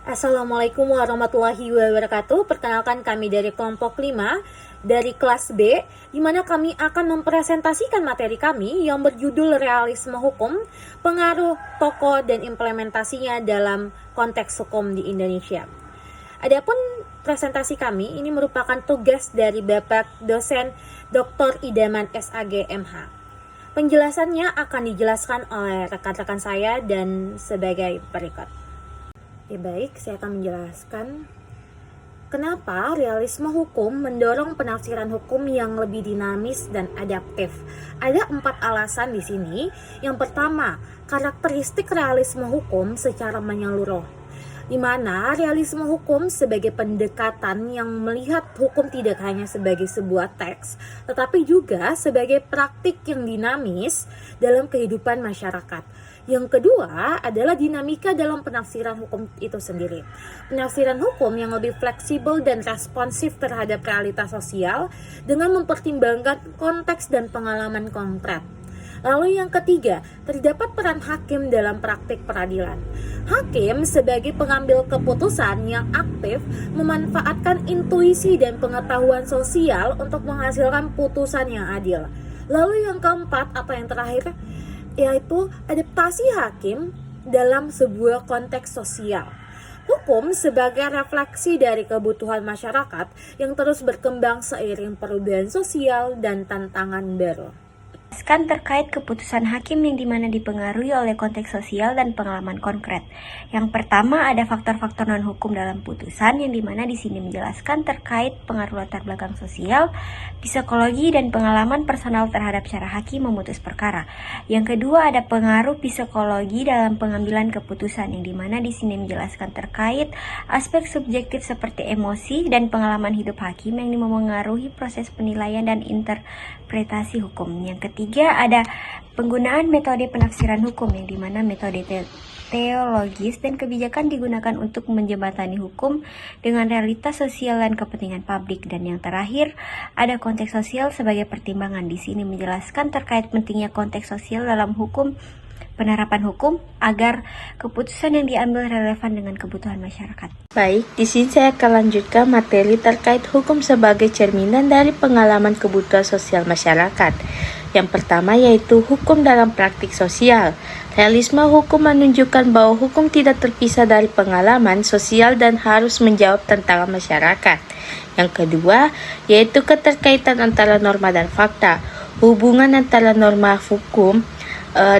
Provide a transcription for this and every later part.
Assalamualaikum warahmatullahi wabarakatuh. Perkenalkan kami dari kelompok 5 dari kelas B, di mana kami akan mempresentasikan materi kami yang berjudul Realisme Hukum, Pengaruh Tokoh dan Implementasinya dalam Konteks Hukum di Indonesia. Adapun presentasi kami ini merupakan tugas dari Bapak dosen Dr. Idaman SAG MH. Penjelasannya akan dijelaskan oleh rekan-rekan saya dan sebagai berikut. Baik, saya akan menjelaskan kenapa realisme hukum mendorong penafsiran hukum yang lebih dinamis dan adaptif. Ada 4 alasan di sini. Yang pertama, karakteristik realisme hukum secara menyeluruh, di mana realisme hukum sebagai pendekatan yang melihat hukum tidak hanya sebagai sebuah teks, tetapi juga sebagai praktik yang dinamis dalam kehidupan masyarakat. Yang kedua adalah dinamika dalam penafsiran hukum itu sendiri. Penafsiran hukum yang lebih fleksibel dan responsif terhadap realitas sosial dengan mempertimbangkan konteks dan pengalaman konkret. Lalu yang ketiga, terdapat peran hakim dalam praktik peradilan. Hakim sebagai pengambil keputusan yang aktif memanfaatkan intuisi dan pengetahuan sosial untuk menghasilkan putusan yang adil. Lalu yang keempat atau yang terakhir, yaitu adaptasi hakim dalam sebuah konteks sosial. Hukum sebagai refleksi dari kebutuhan masyarakat yang terus berkembang seiring perubahan sosial dan tantangan baru. Terkait keputusan hakim yang dimana dipengaruhi oleh konteks sosial dan pengalaman konkret. Yang pertama ada faktor-faktor non-hukum dalam putusan yang dimana di sini menjelaskan terkait pengaruh latar belakang sosial, psikologi dan pengalaman personal terhadap cara hakim memutus perkara. Yang kedua ada pengaruh psikologi dalam pengambilan keputusan yang dimana di sini menjelaskan terkait aspek subjektif seperti emosi dan pengalaman hidup hakim yang memengaruhi proses penilaian dan interpretasi hukum. Yang ketiga ada penggunaan metode penafsiran hukum yang dimana metode teologis dan kebijakan digunakan untuk menjembatani hukum dengan realitas sosial dan kepentingan publik. Dan yang terakhir ada konteks sosial sebagai pertimbangan. Di sini menjelaskan terkait pentingnya konteks sosial dalam hukum, penerapan hukum agar keputusan yang diambil relevan dengan kebutuhan masyarakat. Baik, di sini saya akan lanjutkan materi terkait hukum sebagai cerminan dari pengalaman kebutuhan sosial masyarakat. Yang pertama yaitu hukum dalam praktik sosial. Realisme hukum menunjukkan bahwa hukum tidak terpisah dari pengalaman sosial dan harus menjawab tantangan masyarakat. Yang kedua yaitu keterkaitan antara norma dan fakta. Hubungan antara norma hukum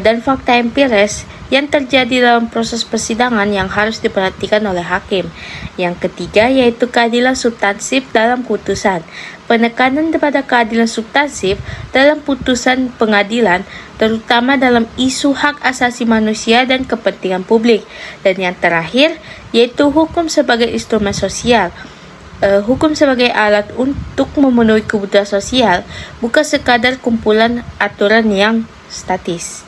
dan fakta empiris yang terjadi dalam proses persidangan yang harus diperhatikan oleh hakim. Yang ketiga yaitu keadilan substansif dalam putusan. Penekanan pada keadilan substansif dalam putusan pengadilan, terutama dalam isu hak asasi manusia dan kepentingan publik. Dan yang terakhir yaitu hukum sebagai instrumen sosial. Hukum sebagai alat untuk memenuhi kebutuhan sosial, bukan sekadar kumpulan aturan yang statis.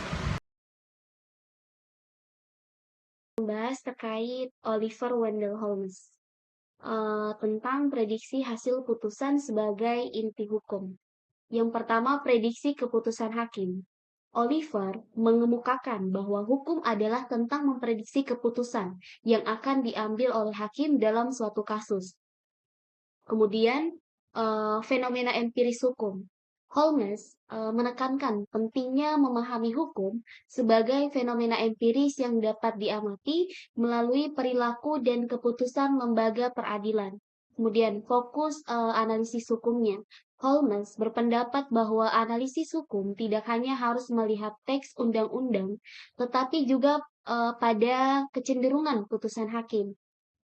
Membahas terkait Oliver Wendell Holmes tentang prediksi hasil putusan sebagai inti hukum. Yang pertama, prediksi keputusan hakim. Oliver mengemukakan bahwa hukum adalah tentang memprediksi keputusan yang akan diambil oleh hakim dalam suatu kasus. Kemudian, fenomena empiris hukum. Holmes menekankan pentingnya memahami hukum sebagai fenomena empiris yang dapat diamati melalui perilaku dan keputusan lembaga peradilan. Kemudian fokus analisis hukumnya. Holmes berpendapat bahwa analisis hukum tidak hanya harus melihat teks undang-undang, tetapi juga pada kecenderungan putusan hakim.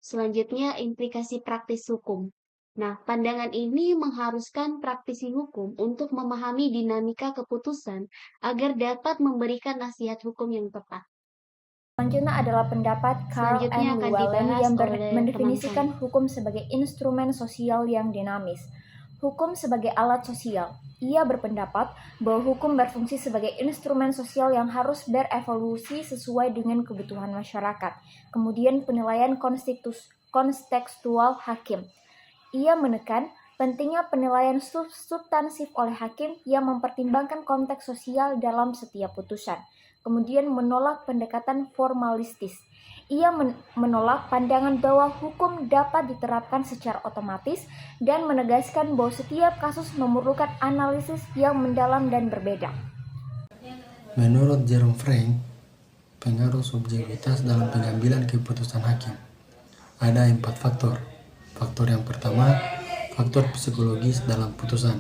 Selanjutnya, implikasi praktis hukum. Nah, pandangan ini mengharuskan praktisi hukum untuk memahami dinamika keputusan agar dapat memberikan nasihat hukum yang tepat. Selanjutnya adalah pendapat Carl N. Llewellyn yang mendefinisikan hukum sebagai instrumen sosial yang dinamis. Hukum sebagai alat sosial. Ia berpendapat bahwa hukum berfungsi sebagai instrumen sosial yang harus berevolusi sesuai dengan kebutuhan masyarakat. Kemudian penilaian kontekstual hakim. Ia menekan pentingnya penilaian substansif oleh hakim yang mempertimbangkan konteks sosial dalam setiap putusan. Kemudian menolak pendekatan formalistis. Ia menolak pandangan bahwa hukum dapat diterapkan secara otomatis dan menegaskan bahwa setiap kasus memerlukan analisis yang mendalam dan berbeda. Menurut Jerome Frank, pengaruh subjektivitas dalam pengambilan keputusan hakim. Ada 4 faktor. Faktor yang pertama, faktor psikologis dalam putusan.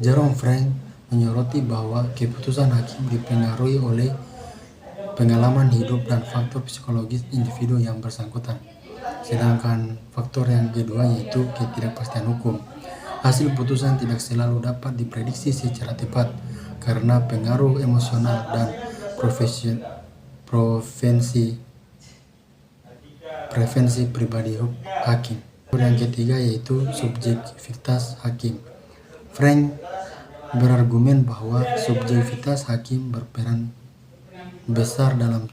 Jerome Frank menyoroti bahwa keputusan hakim dipengaruhi oleh pengalaman hidup dan faktor psikologis individu yang bersangkutan. Sedangkan faktor yang kedua yaitu ketidakpastian hukum. Hasil putusan tidak selalu dapat diprediksi secara tepat karena pengaruh emosional dan preferensi pribadi hakim. Yang ketiga yaitu subjektivitas hakim. Frank berargumen bahwa subjektivitas hakim berperan besar dalam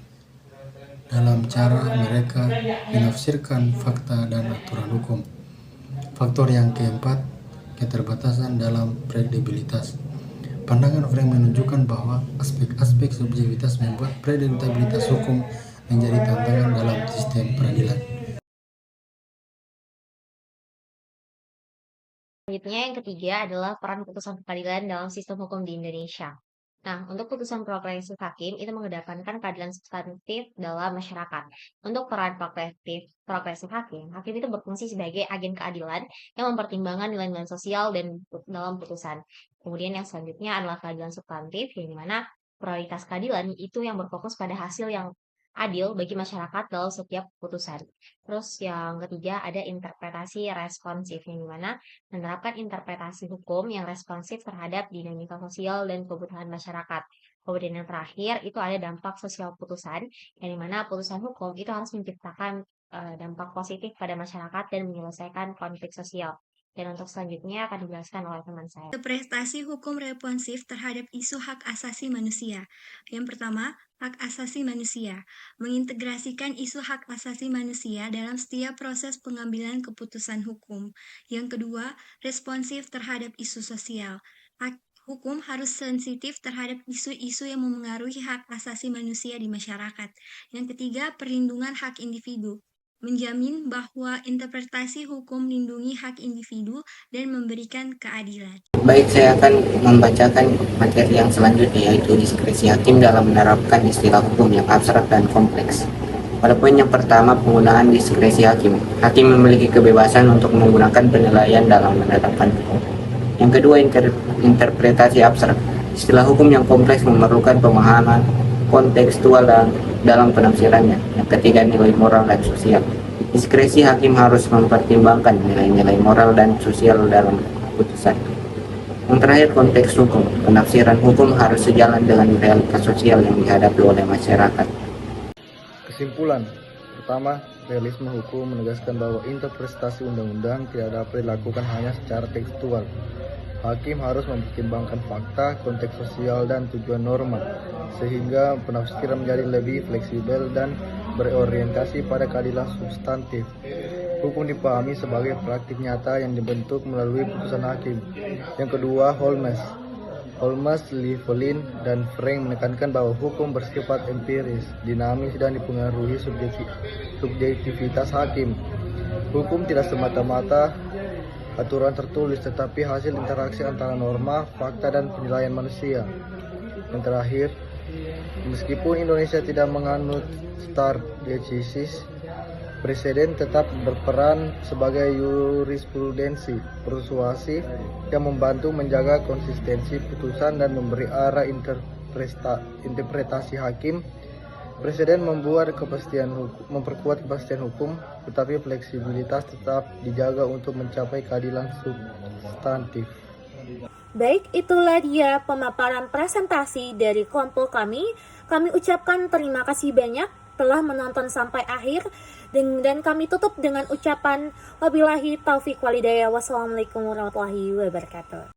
cara mereka menafsirkan fakta dan aturan hukum. Faktor yang keempat, keterbatasan dalam kredibilitas. Pandangan Frank menunjukkan bahwa aspek-aspek subjektivitas membuat kredibilitas hukum menjadi tantangan dalam sistem peradilan. Selanjutnya yang ketiga adalah peran putusan pengadilan dalam sistem hukum di Indonesia. Nah, untuk putusan progresif hakim itu mengedepankan keadilan substantif dalam masyarakat. Untuk peran progresif hakim itu berfungsi sebagai agen keadilan yang mempertimbangkan nilai-nilai sosial dan dalam putusan. Kemudian yang selanjutnya adalah keadilan substantif, yang dimana prioritas keadilan itu yang berfokus pada hasil yang adil bagi masyarakat dalam setiap putusan. Terus yang ketiga ada interpretasi responsif, yang dimana menerapkan interpretasi hukum yang responsif terhadap dinamika sosial dan kebutuhan masyarakat. Kemudian yang terakhir itu ada dampak sosial putusan, yang dimana putusan hukum itu harus menciptakan dampak positif pada masyarakat dan menyelesaikan konflik sosial. Dan untuk selanjutnya akan dijelaskan oleh teman saya. Interpretasi hukum responsif terhadap isu hak asasi manusia. Yang pertama, hak asasi manusia. Mengintegrasikan isu hak asasi manusia dalam setiap proses pengambilan keputusan hukum. Yang kedua, responsif terhadap isu sosial. Hukum harus sensitif terhadap isu-isu yang memengaruhi hak asasi manusia di masyarakat. Yang ketiga, perlindungan hak individu. Menjamin bahwa interpretasi hukum melindungi hak individu dan memberikan keadilan. Baik, saya akan membacakan materi yang selanjutnya, yaitu diskresi hakim dalam menerapkan istilah hukum yang abstrak dan kompleks. Pada poin yang pertama, penggunaan diskresi hakim. Hakim memiliki kebebasan untuk menggunakan penilaian dalam menetapkan hukum. Yang kedua, interpretasi abstrak. Istilah hukum yang kompleks memerlukan pemahaman kontekstual dalam penafsirannya. Yang ketiga, nilai moral dan sosial. Diskresi hakim harus mempertimbangkan nilai-nilai moral dan sosial dalam putusan. Yang terakhir, konteks hukum. Penafsiran hukum harus sejalan dengan realitas sosial yang dihadapi oleh masyarakat. Kesimpulan pertama, realisme hukum menegaskan bahwa interpretasi undang-undang tidak dapat dilakukan hanya secara tekstual. Hakim harus mempertimbangkan fakta, konteks sosial, dan tujuan norma, sehingga penafsiran menjadi lebih fleksibel dan berorientasi pada keadilan substantif. Hukum dipahami sebagai praktik nyata yang dibentuk melalui putusan hakim. Yang kedua, Holmes, Lievelin, dan Frank menekankan bahwa hukum bersifat empiris, dinamis, dan dipengaruhi subjektivitas hakim. Hukum tidak semata-mata aturan tertulis, tetapi hasil interaksi antara norma, fakta, dan penilaian manusia. Yang terakhir, meskipun Indonesia tidak menganut stare decisis, presiden tetap berperan sebagai jurisprudensi persuasif yang membantu menjaga konsistensi putusan dan memberi arah interpretasi hakim. Presiden memperkuat kepastian hukum, tetapi fleksibilitas tetap dijaga untuk mencapai keadilan substantif. Baik, itulah dia pemaparan presentasi dari kelompok kami. Kami ucapkan terima kasih banyak telah menonton sampai akhir, dan kami tutup dengan ucapan wabillahi taufiq walhidayah. Wassalamualaikum warahmatullahi wabarakatuh.